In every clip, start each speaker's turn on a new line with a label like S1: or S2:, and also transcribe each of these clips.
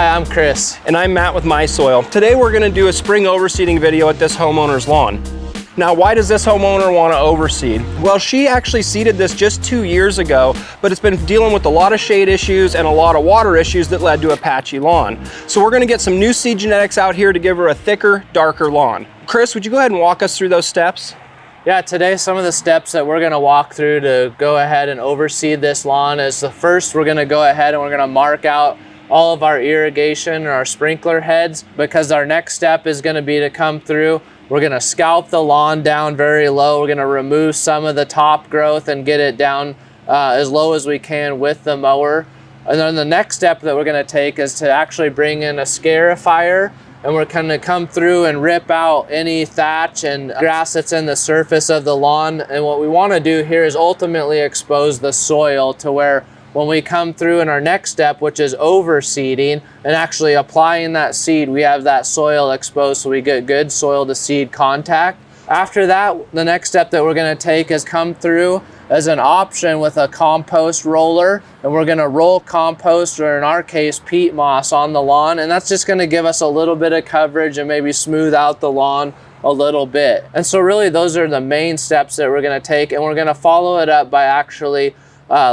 S1: Hi, I'm Kris.
S2: And I'm Matt with MySoil. Today we're gonna do a spring overseeding video at this homeowner's lawn. Now, why does this homeowner wanna overseed? Well, she actually seeded this just 2 years ago, but it's been dealing with a lot of shade issues and a lot of water issues that led to a patchy lawn. So we're gonna get some new seed genetics out here to give her a thicker, darker lawn. Kris, would you go ahead and walk us through those steps?
S1: Yeah, today some of the steps that we're gonna walk through to go ahead and overseed this lawn is the first, we're gonna go ahead and we're gonna mark out all of our irrigation or our sprinkler heads, because our next step is gonna be to come through. We're gonna scalp the lawn down very low. We're gonna remove some of the top growth and get it down as low as we can with the mower. And then the next step that we're gonna take is to actually bring in a scarifier, and we're gonna come through and rip out any thatch and grass that's in the surface of the lawn. And what we wanna do here is ultimately expose the soil to where when we come through in our next step, which is overseeding and actually applying that seed, we have that soil exposed so we get good soil to seed contact. After that, the next step that we're gonna take is come through as an option with a compost roller, and we're gonna roll compost, or in our case, peat moss, on the lawn, and that's just gonna give us a little bit of coverage and maybe smooth out the lawn a little bit. And so really those are the main steps that we're gonna take, and we're gonna follow it up by actually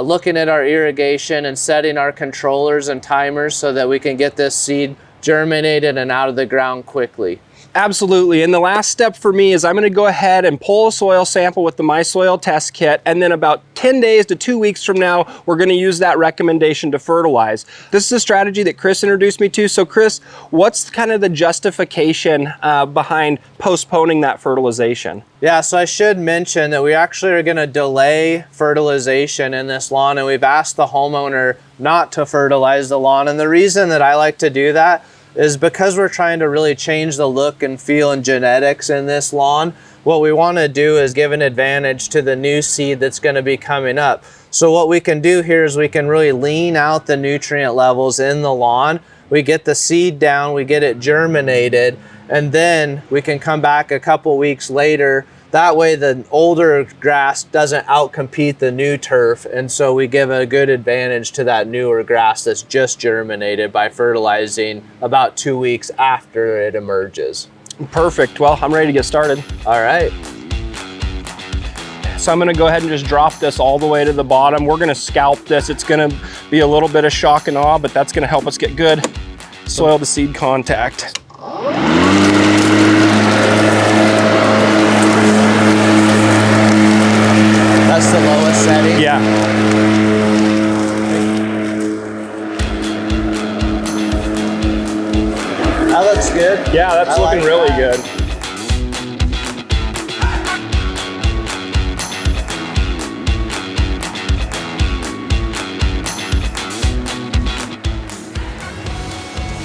S1: looking at our irrigation and setting our controllers and timers so that we can get this seed germinated and out of the ground quickly.
S2: Absolutely, and the last step for me is I'm gonna go ahead and pull a soil sample with the MySoil test kit, and then about 10 days to 2 weeks from now, we're gonna use that recommendation to fertilize. This is a strategy that Kris introduced me to. So Kris, what's kind of the justification behind postponing that fertilization?
S1: Yeah, so I should mention that we actually are gonna delay fertilization in this lawn, and we've asked the homeowner not to fertilize the lawn. And the reason that I like to do that is because we're trying to really change the look and feel and genetics in this lawn. What we want to do is give an advantage to the new seed that's going to be coming up. So what we can do here is we can really lean out the nutrient levels in the lawn. We get the seed down, we get it germinated, and then we can come back a couple weeks later. That way the older grass doesn't outcompete the new turf, and so we give a good advantage to that newer grass that's just germinated by fertilizing about 2 weeks after it emerges.
S2: Perfect. Well, I'm ready to get started.
S1: All right.
S2: So I'm gonna go ahead and just drop this all the way to the bottom. We're gonna scalp this. It's gonna be a little bit of shock and awe, but that's gonna help us get good soil to seed contact.
S1: That's the lowest setting?
S2: Yeah.
S1: That looks good.
S2: Yeah, that's looking really good.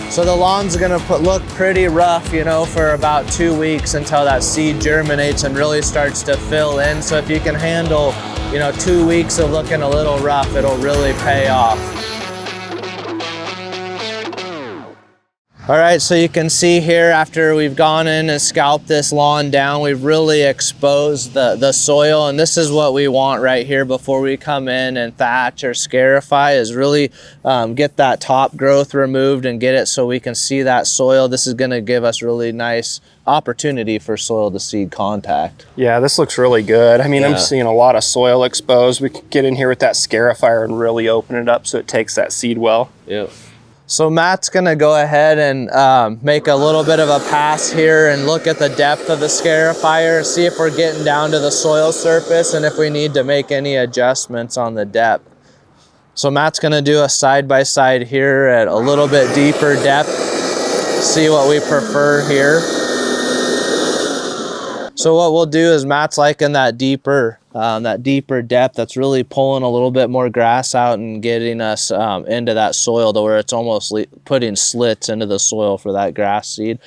S1: So the lawn's gonna look pretty rough, you know, for about 2 weeks until that seed germinates and really starts to fill in. So if you can handle, you know, 2 weeks of looking a little rough, it'll really pay off. All right, so you can see here after we've gone in and scalped this lawn down, we've really exposed the soil, and this is what we want right here before we come in and thatch or scarify, is really get that top growth removed and get it so we can see that soil. This is gonna give us really nice opportunity for soil to seed contact.
S2: Yeah, this looks really good. I mean, I'm seeing a lot of soil exposed. We can get in here with that scarifier and really open it up so it takes that seed well.
S1: Yep. So Matt's gonna go ahead and make a little bit of a pass here and look at the depth of the scarifier, see if we're getting down to the soil surface and if we need to make any adjustments on the depth. So Matt's gonna do a side-by-side here at a little bit deeper depth, see what we prefer here. So what we'll do is Matt's liking that deeper depth that's really pulling a little bit more grass out and getting us into that soil to where it's almost putting slits into the soil for that grass seed.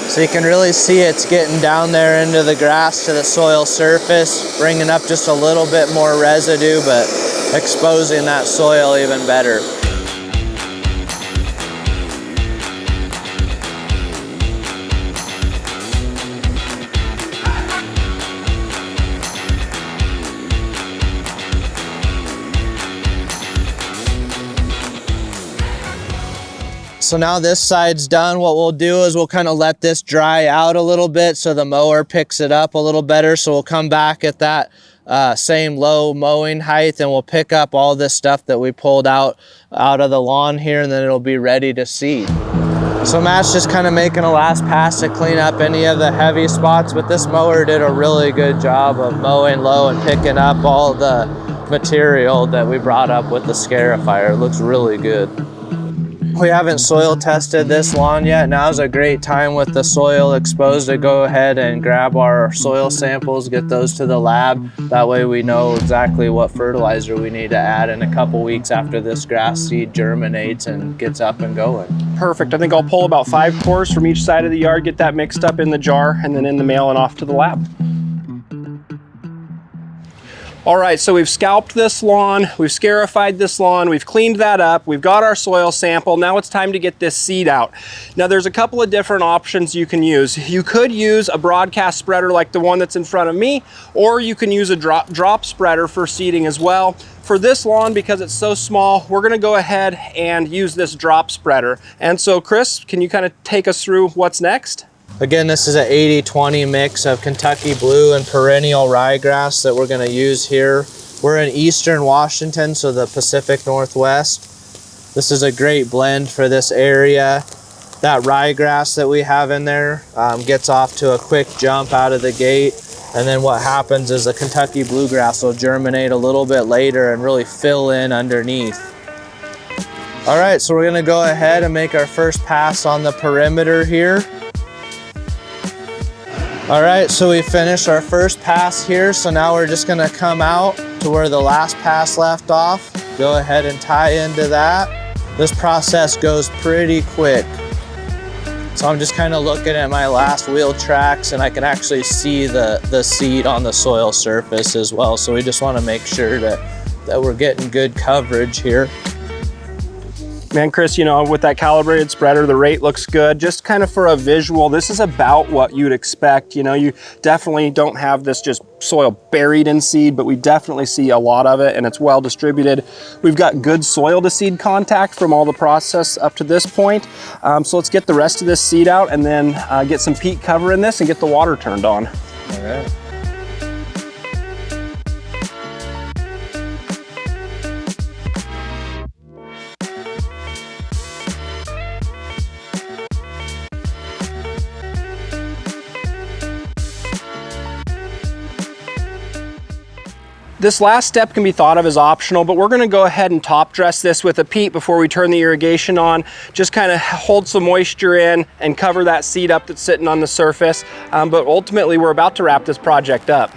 S1: So you can really see it's getting down there into the grass to the soil surface, bringing up just a little bit more residue, but exposing that soil even better. so now this side's done. What we'll do is we'll kind of let this dry out a little bit so the mower picks it up a little better. So we'll come back at that same low mowing height, and we'll pick up all this stuff that we pulled out of the lawn here, and then it'll be ready to seed. So Matt's just kind of making a last pass to clean up any of the heavy spots, but this mower did a really good job of mowing low and picking up all the material that we brought up with the scarifier. It looks really good. We haven't soil tested this lawn yet. Now's a great time with the soil exposed to go ahead and grab our soil samples, get those to the lab. That way we know exactly what fertilizer we need to add in a couple weeks after this grass seed germinates and gets up and going.
S2: Perfect. I think I'll pull about 5 cores from each side of the yard, get that mixed up in the jar, and then in the mail and off to the lab. All right, so we've scalped this lawn, we've scarified this lawn, we've cleaned that up, we've got our soil sample. Now it's time to get this seed out. Now there's a couple of different options you can use. You could use a broadcast spreader like the one that's in front of me, or you can use a drop spreader for seeding as well. For this lawn, because it's so small, we're gonna go ahead and use this drop spreader. And so Kris, can you kind of take us through what's next?
S1: Again, this is an 80-20 mix of Kentucky blue and perennial ryegrass that we're going to use here. We're in eastern Washington, so the Pacific Northwest. This is a great blend for this area. That ryegrass that we have in there gets off to a quick jump out of the gate. And then what happens is the Kentucky bluegrass will germinate a little bit later and really fill in underneath. All right, so we're going to go ahead and make our first pass on the perimeter here. All right, so we finished our first pass here. So now we're just gonna come out to where the last pass left off. Go ahead and tie into that. This process goes pretty quick. So I'm just kind of looking at my last wheel tracks, and I can actually see the seed on the soil surface as well. So we just wanna make sure that we're getting good coverage here.
S2: Man, Kris, you know, with that calibrated spreader, the rate looks good. Just kind of for a visual, this is about what you'd expect. You know, you definitely don't have this just soil buried in seed, but we definitely see a lot of it, and it's well distributed. We've got good soil to seed contact from all the process up to this point. So let's get the rest of this seed out and then get some peat cover in this and get the water turned on.
S1: All right.
S2: This last step can be thought of as optional, but we're gonna go ahead and top dress this with a peat before we turn the irrigation on. Just kind of hold some moisture in and cover that seed up that's sitting on the surface. But ultimately, we're about to wrap this project up.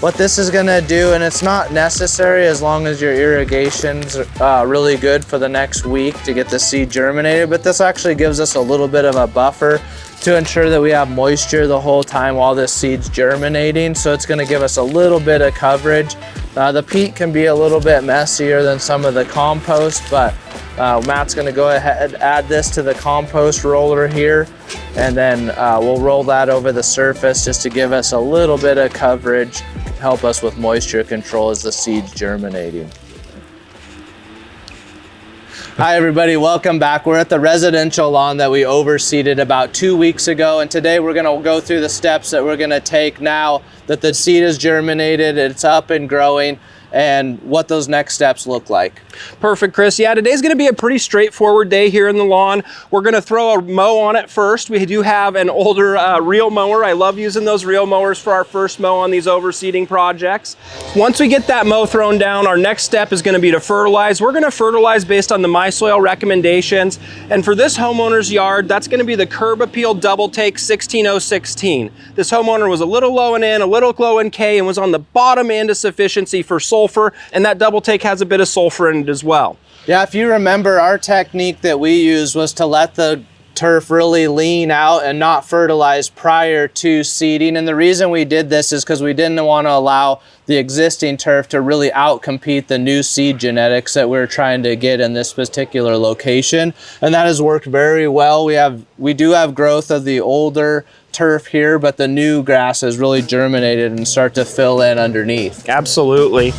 S1: What this is gonna do, and it's not necessary as long as your irrigation's really good for the next week to get the seed germinated, but this actually gives us a little bit of a buffer to ensure that we have moisture the whole time while this seed's germinating. So it's gonna give us a little bit of coverage. The peat can be a little bit messier than some of the compost, but Matt's gonna go ahead and add this to the compost roller here, and then we'll roll that over the surface just to give us a little bit of coverage, help us with moisture control as the seed's germinating. Hi everybody, welcome back. We're at the residential lawn that we overseeded about 2 weeks ago, and today we're gonna go through the steps that we're gonna take now that the seed is germinated, it's up and growing, and what those next steps look like.
S2: Perfect, Kris. Yeah, today's gonna be a pretty straightforward day here in the lawn. We're gonna throw a mow on it first. We do have an older reel mower. I love using those reel mowers for our first mow on these overseeding projects. Once we get that mow thrown down, our next step is gonna be to fertilize. We're gonna fertilize based on the MySoil recommendations. And for this homeowner's yard, that's gonna be the Curb Appeal Double Take 16016. This homeowner was a little low in N, a little low in K, and was on the bottom end of sufficiency for sulfur, and that double take has a bit of sulfur in it as well.
S1: Yeah, if you remember, our technique that we used was to let the turf really lean out and not fertilize prior to seeding. And the reason we did this is because we didn't want to allow the existing turf to really outcompete the new seed genetics that we're trying to get in this particular location. And that has worked very well. We do have growth of the older turf here, but the new grass has really germinated and start to fill in underneath.
S2: Absolutely.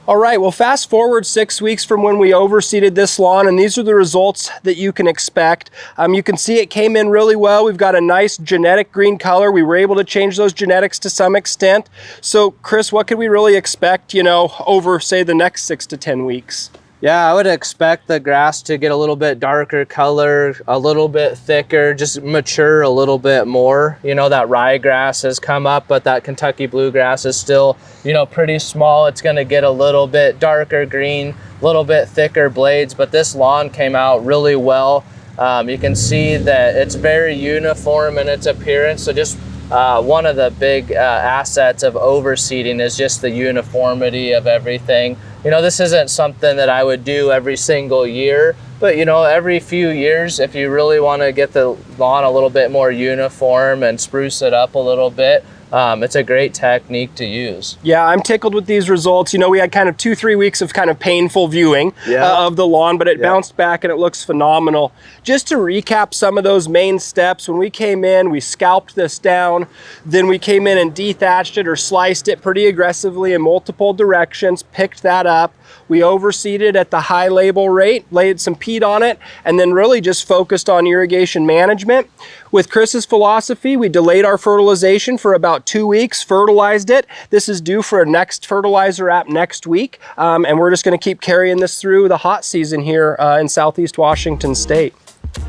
S2: All right, well, fast forward 6 weeks from when we overseeded this lawn, and these are the results that you can expect. You can see it came in really well. We've got a nice genetic green color. We were able to change those genetics to some extent. So, Kris, what could we really expect, you know, over, say, the next 6 to 10 weeks?
S1: Yeah, I would expect the grass to get a little bit darker color, a little bit thicker, just mature a little bit more. You know, that ryegrass has come up, but that Kentucky bluegrass is still, you know, pretty small. It's going to get a little bit darker green, a little bit thicker blades, but this lawn came out really well. You can see that it's very uniform in its appearance. So just one of the big assets of overseeding is just the uniformity of everything. You know, this isn't something that I would do every single year, but you know, every few years, if you really want to get the lawn a little bit more uniform and spruce it up a little bit, it's a great technique to use.
S2: Yeah, I'm tickled with these results. You know, we had kind of 2-3 weeks of kind of painful viewing of the lawn, but it bounced back and it looks phenomenal. Just to recap some of those main steps, when we came in, we scalped this down, then we came in and dethatched it or sliced it pretty aggressively in multiple directions, picked that up. We overseeded at the high label rate, laid some peat on it, and then really just focused on irrigation management. With Kris's philosophy, we delayed our fertilization for about 2 weeks, fertilized it. This is due for a next fertilizer app next week, and we're just gonna keep carrying this through the hot season here in Southeast Washington State.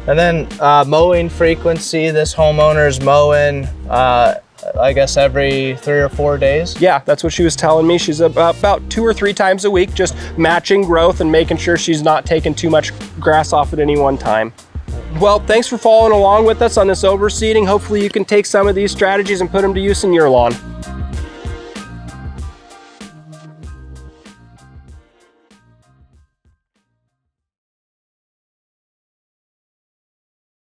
S1: And then mowing frequency, this homeowner's mowing, I guess every 3 or 4 days.
S2: Yeah, that's what she was telling me. She's about 2 or 3 times a week, just matching growth and making sure she's not taking too much grass off at any one time. Well, thanks for following along with us on this overseeding. Hopefully you can take some of these strategies and put them to use in your lawn.